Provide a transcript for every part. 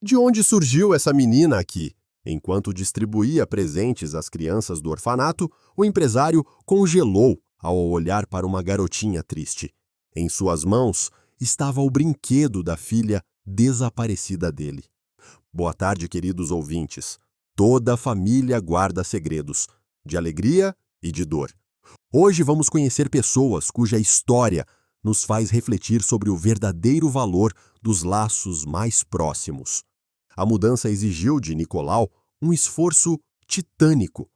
De onde surgiu essa menina aqui? Enquanto distribuía presentes às crianças do orfanato, o empresário congelou ao olhar para uma garotinha triste. Em suas mãos estava o brinquedo da filha desaparecida dele. Boa tarde, queridos ouvintes. Toda a família guarda segredos, de alegria e de dor. Hoje vamos conhecer pessoas cuja história nos faz refletir sobre o verdadeiro valor dos laços mais próximos. A mudança exigiu de Nicolau um esforço titânico.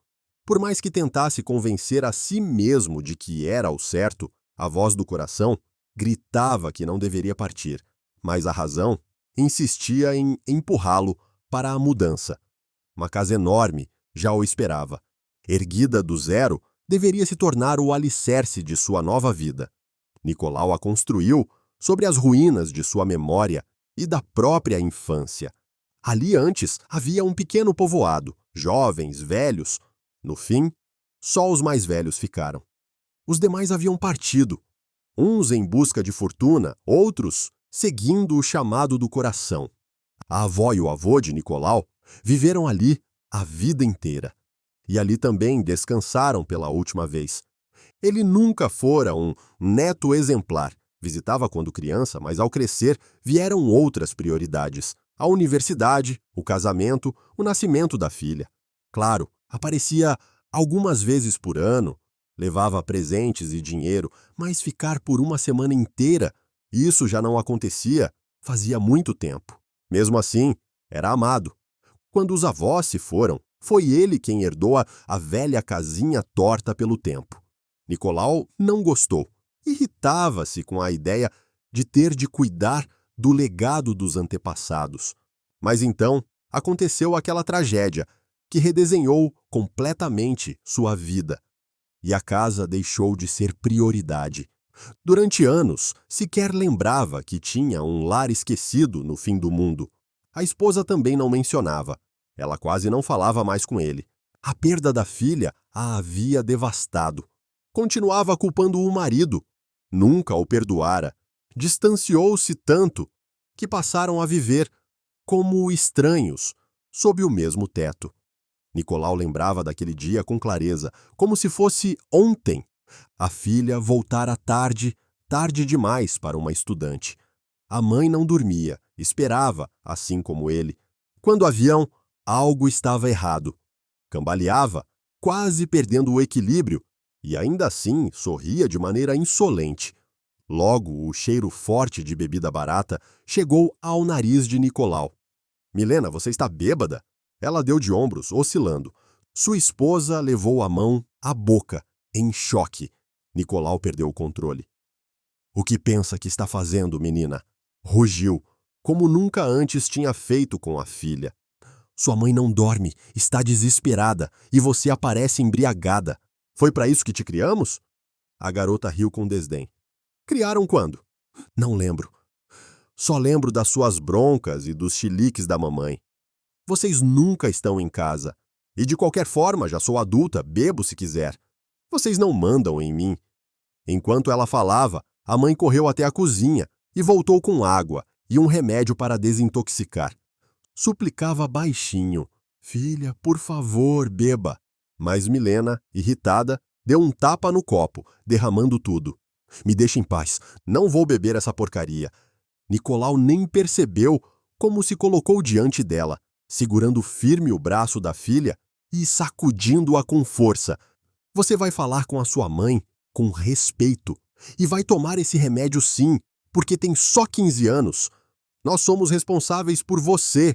Por mais que tentasse convencer a si mesmo de que era o certo, a voz do coração gritava que não deveria partir, mas a razão insistia em empurrá-lo para a mudança. Uma casa enorme já o esperava. Erguida do zero, deveria se tornar o alicerce de sua nova vida. Nicolau a construiu sobre as ruínas de sua memória e da própria infância. Ali antes havia um pequeno povoado, jovens, velhos. No fim, só os mais velhos ficaram. Os demais haviam partido, uns em busca de fortuna, outros seguindo o chamado do coração. A avó e o avô de Nicolau viveram ali a vida inteira. E ali também descansaram pela última vez. Ele nunca fora um neto exemplar. Visitava quando criança, mas ao crescer vieram outras prioridades. A universidade, o casamento, o nascimento da filha. Claro, aparecia algumas vezes por ano, levava presentes e dinheiro, mas ficar por uma semana inteira, isso já não acontecia fazia muito tempo. Mesmo assim, era amado. Quando os avós se foram, foi ele quem herdou a velha casinha torta pelo tempo. Nicolau não gostou. Irritava-se com a ideia de ter de cuidar do legado dos antepassados. Mas então aconteceu aquela tragédia que redesenhou completamente sua vida. E a casa deixou de ser prioridade. Durante anos, sequer lembrava que tinha um lar esquecido no fim do mundo. A esposa também não mencionava. Ela quase não falava mais com ele. A perda da filha a havia devastado. Continuava culpando o marido. Nunca o perdoara. Distanciou-se tanto que passaram a viver como estranhos, sob o mesmo teto. Nicolau lembrava daquele dia com clareza, como se fosse ontem. A filha voltara tarde, tarde demais para uma estudante. A mãe não dormia, esperava, assim como ele. Quando o avião, algo estava errado. Cambaleava, quase perdendo o equilíbrio, e ainda assim sorria de maneira insolente. Logo, o cheiro forte de bebida barata chegou ao nariz de Nicolau. Milena, você está bêbada? Ela deu de ombros, oscilando. Sua esposa levou a mão à boca, em choque. Nicolau perdeu o controle. O que pensa que está fazendo, menina? Rugiu, como nunca antes tinha feito com a filha. Sua mãe não dorme, está desesperada, e você aparece embriagada. Foi para isso que te criamos? A garota riu com desdém. Criaram quando? Não lembro. Só lembro das suas broncas e dos chiliques da mamãe. Vocês nunca estão em casa. E de qualquer forma, já sou adulta, bebo se quiser. Vocês não mandam em mim. Enquanto ela falava, a mãe correu até a cozinha e voltou com água e um remédio para desintoxicar. Suplicava baixinho. Filha, por favor, beba. Mas Milena, irritada, deu um tapa no copo, derramando tudo. Me deixa em paz, não vou beber essa porcaria. Nicolau nem percebeu como se colocou diante dela, segurando firme o braço da filha e sacudindo-a com força. Você vai falar com a sua mãe com respeito e vai tomar esse remédio sim, porque tem só 15 anos. Nós somos responsáveis por você.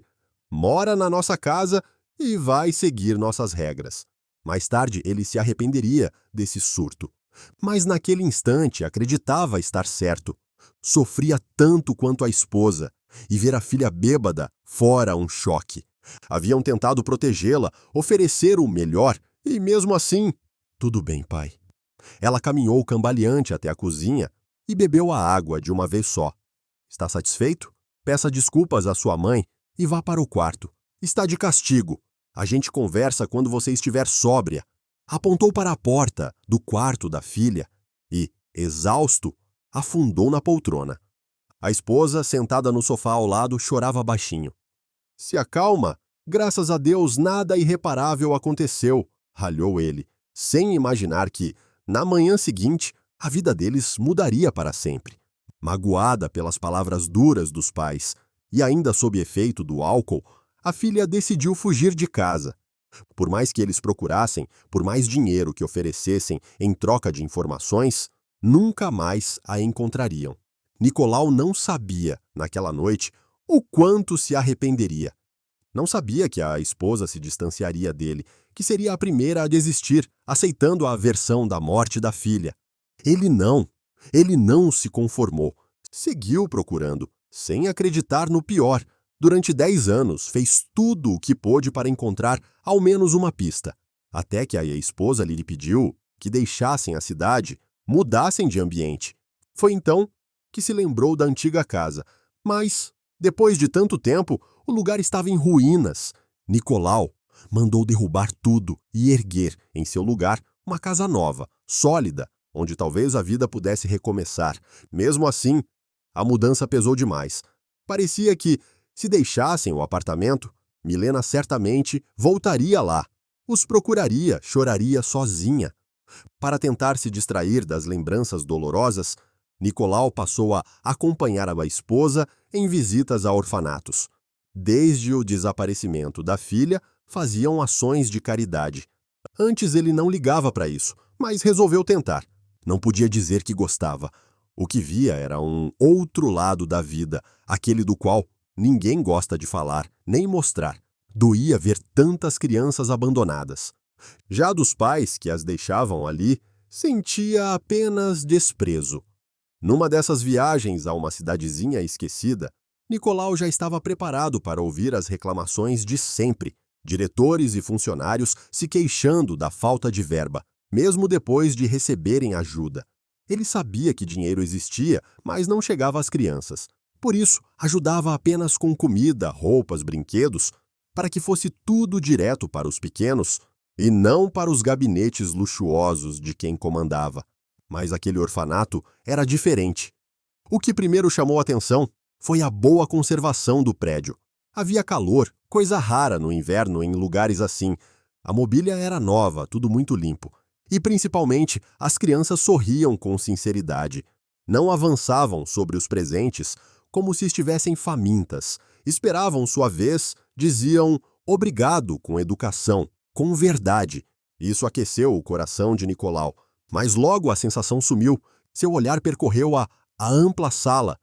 Mora na nossa casa e vai seguir nossas regras. Mais tarde, ele se arrependeria desse surto. Mas naquele instante acreditava estar certo. Sofria tanto quanto a esposa, e ver a filha bêbada fora um choque. Haviam tentado protegê-la, oferecer o melhor, e mesmo assim, tudo bem, pai. Ela caminhou cambaleante até a cozinha e bebeu a água de uma vez só. Está satisfeito? Peça desculpas à sua mãe e vá para o quarto. Está de castigo. A gente conversa quando você estiver sóbria. Apontou para a porta do quarto da filha e, exausto, afundou na poltrona. A esposa, sentada no sofá ao lado, chorava baixinho. Se acalma. Graças a Deus, nada irreparável aconteceu, ralhou ele, sem imaginar que, na manhã seguinte, a vida deles mudaria para sempre. Magoada pelas palavras duras dos pais e ainda sob efeito do álcool, a filha decidiu fugir de casa. Por mais que eles procurassem, por mais dinheiro que oferecessem em troca de informações, nunca mais a encontrariam. Nicolau não sabia, naquela noite, o quanto se arrependeria. Não sabia que a esposa se distanciaria dele, que seria a primeira a desistir, aceitando a versão da morte da filha. Ele não se conformou. Seguiu procurando, sem acreditar no pior. Durante 10 anos, fez tudo o que pôde para encontrar ao menos uma pista. Até que a esposa lhe pediu que deixassem a cidade, mudassem de ambiente. Foi então que se lembrou da antiga casa. Mas, depois de tanto tempo, o lugar estava em ruínas. Nicolau mandou derrubar tudo e erguer, em seu lugar, uma casa nova, sólida, onde talvez a vida pudesse recomeçar. Mesmo assim, a mudança pesou demais. Parecia que, se deixassem o apartamento, Milena certamente voltaria lá. Os procuraria, choraria sozinha. Para tentar se distrair das lembranças dolorosas, Nicolau passou a acompanhar a esposa em visitas a orfanatos. Desde o desaparecimento da filha, faziam ações de caridade. Antes ele não ligava para isso, mas resolveu tentar. Não podia dizer que gostava. O que via era um outro lado da vida, aquele do qual ninguém gosta de falar, nem mostrar. Doía ver tantas crianças abandonadas. Já dos pais que as deixavam ali, sentia apenas desprezo. Numa dessas viagens a uma cidadezinha esquecida, Nicolau já estava preparado para ouvir as reclamações de sempre, diretores e funcionários se queixando da falta de verba, mesmo depois de receberem ajuda. Ele sabia que dinheiro existia, mas não chegava às crianças. Por isso, ajudava apenas com comida, roupas, brinquedos, para que fosse tudo direto para os pequenos e não para os gabinetes luxuosos de quem comandava. Mas aquele orfanato era diferente. O que primeiro chamou atenção foi a boa conservação do prédio. Havia calor, coisa rara no inverno em lugares assim. A mobília era nova, tudo muito limpo. E, principalmente, as crianças sorriam com sinceridade. Não avançavam sobre os presentes como se estivessem famintas. Esperavam sua vez, diziam obrigado com educação, com verdade. Isso aqueceu o coração de Nicolau. Mas logo a sensação sumiu. Seu olhar percorreu a ampla sala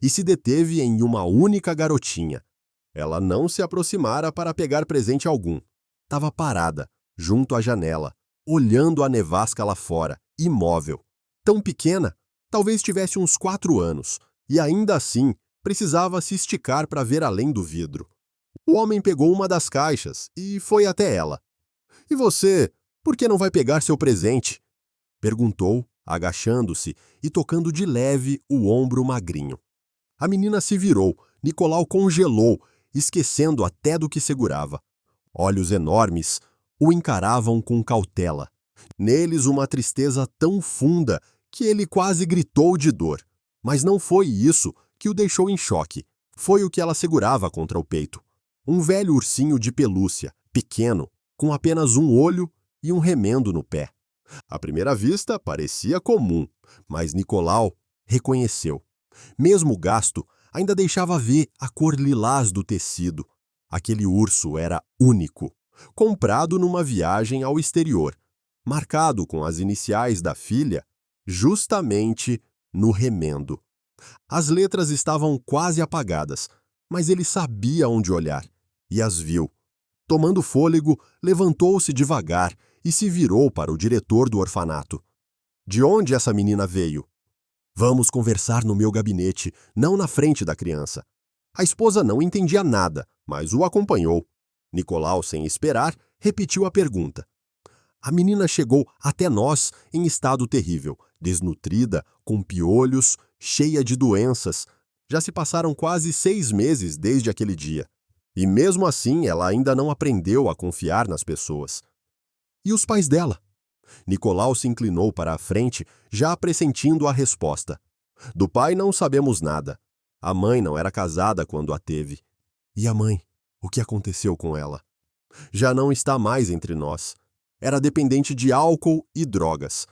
e se deteve em uma única garotinha. Ela não se aproximara para pegar presente algum. Estava parada, junto à janela, olhando a nevasca lá fora, imóvel. Tão pequena, talvez tivesse uns 4 anos, e ainda assim precisava se esticar para ver além do vidro. O homem pegou uma das caixas e foi até ela. — E você, por que não vai pegar seu presente? Perguntou, agachando-se e tocando de leve o ombro magrinho. A menina se virou, Nicolau congelou, esquecendo até do que segurava. Olhos enormes o encaravam com cautela. Neles uma tristeza tão funda que ele quase gritou de dor. Mas não foi isso que o deixou em choque. Foi o que ela segurava contra o peito. Um velho ursinho de pelúcia, pequeno, com apenas um olho e um remendo no pé. À primeira vista, parecia comum, mas Nicolau reconheceu. Mesmo gasto, ainda deixava ver a cor lilás do tecido. Aquele urso era único, comprado numa viagem ao exterior, marcado com as iniciais da filha, justamente no remendo. As letras estavam quase apagadas, mas ele sabia onde olhar, e as viu. Tomando fôlego, levantou-se devagar e se virou para o diretor do orfanato. — De onde essa menina veio? — Vamos conversar no meu gabinete, não na frente da criança. A esposa não entendia nada, mas o acompanhou. Nicolau, sem esperar, repetiu a pergunta. A menina chegou até nós em estado terrível, desnutrida, com piolhos, cheia de doenças. Já se passaram quase 6 meses desde aquele dia. E mesmo assim, ela ainda não aprendeu a confiar nas pessoas. E os pais dela? Nicolau se inclinou para a frente, já pressentindo a resposta. Do pai não sabemos nada. A mãe não era casada quando a teve. E a mãe? O que aconteceu com ela? Já não está mais entre nós. Era dependente de álcool e drogas.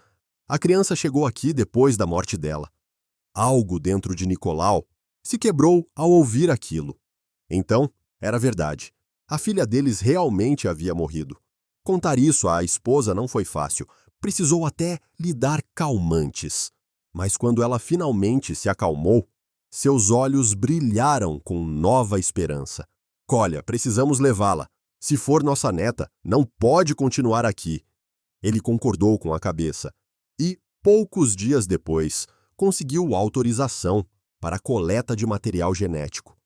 A criança chegou aqui depois da morte dela. Algo dentro de Nicolau se quebrou ao ouvir aquilo. Então, era verdade. A filha deles realmente havia morrido. Contar isso à esposa não foi fácil. Precisou até lhe dar calmantes. Mas quando ela finalmente se acalmou, seus olhos brilharam com nova esperança. Colha, precisamos levá-la. Se for nossa neta, não pode continuar aqui. Ele concordou com a cabeça e, poucos dias depois, conseguiu autorização para a coleta de material genético.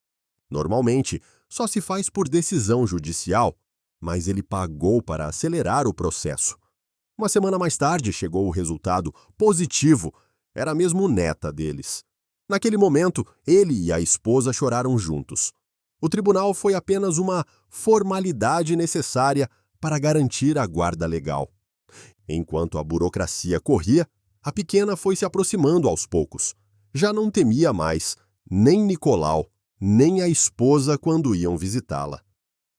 Normalmente, só se faz por decisão judicial, mas ele pagou para acelerar o processo. Uma semana mais tarde chegou o resultado positivo, era mesmo neta deles. Naquele momento, ele e a esposa choraram juntos. O tribunal foi apenas uma formalidade necessária para garantir a guarda legal. Enquanto a burocracia corria, a pequena foi se aproximando aos poucos. Já não temia mais, nem Nicolau, nem a esposa quando iam visitá-la.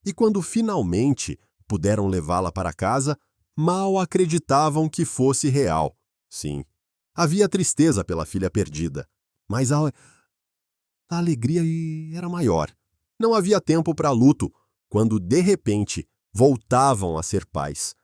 E quando finalmente puderam levá-la para casa, mal acreditavam que fosse real. Sim, havia tristeza pela filha perdida, mas a alegria era maior. Não havia tempo para luto, quando, de repente, voltavam a ser pais.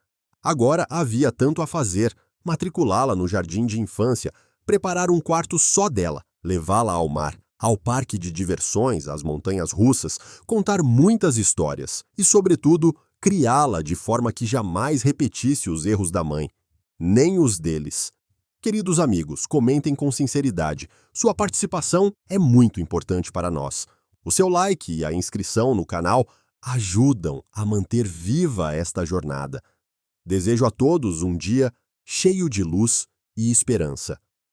Agora havia tanto a fazer: matriculá-la no jardim de infância, preparar um quarto só dela, levá-la ao mar, ao parque de diversões, às montanhas russas, contar muitas histórias e, sobretudo, criá-la de forma que jamais repetisse os erros da mãe, nem os deles. Queridos amigos, comentem com sinceridade. Sua participação é muito importante para nós. O seu like e a inscrição no canal ajudam a manter viva esta jornada. Desejo a todos um dia cheio de luz e esperança.